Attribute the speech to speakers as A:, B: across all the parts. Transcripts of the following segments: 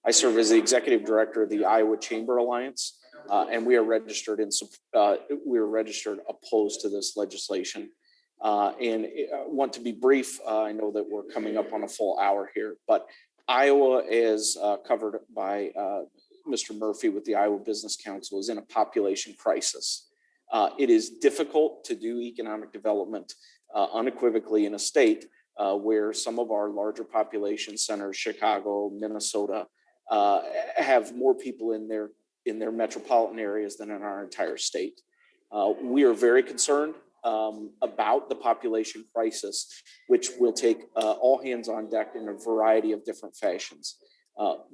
A: I serve as the executive director of the Iowa Chamber Alliance, and we are registered opposed to this legislation. And I want to be brief. I know that we're coming up on a full hour here, but Iowa is covered by Mr. Murphy with the Iowa Business Council is in a population crisis. It is difficult to do economic development unequivocally in a state where some of our larger population centers, Chicago, Minnesota, have more people in their metropolitan areas than in our entire state. We are very concerned about the population crisis, which will take all hands on deck in a variety of different fashions.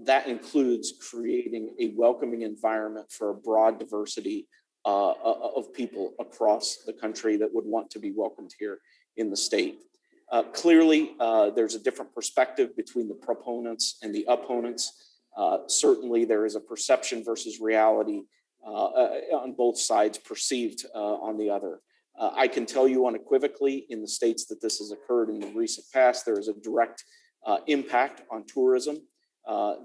A: That includes creating a welcoming environment for a broad diversity of people across the country that would want to be welcomed here in the state. Clearly, there's a different perspective between the proponents and the opponents. Certainly, there is a perception versus reality on both sides perceived on the other. I can tell you unequivocally in the states that this has occurred in the recent past, there is a direct impact on tourism.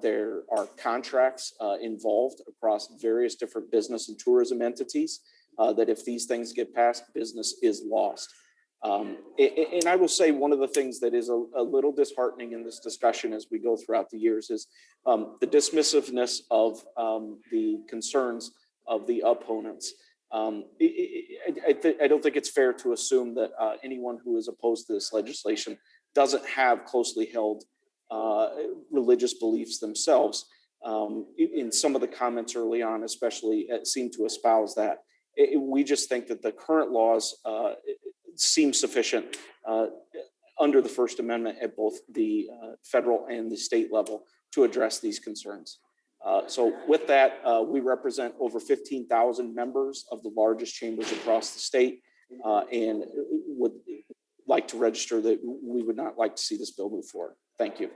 A: There are contracts involved across various different business and tourism entities that if these things get passed, business is lost. And I will say one of the things that is a little disheartening in this discussion as we go throughout the years is the dismissiveness of the concerns of the opponents. I don't think it's fair to assume that anyone who is opposed to this legislation doesn't have closely held religious beliefs themselves. In some of the comments early on, especially, seem to espouse that. We just think that the current laws seem sufficient under the First Amendment at both the federal and the state level to address these concerns. So with that, we represent over 15,000 members of the largest chambers across the state and would like to register that we would not like to see this bill move forward. Thank you.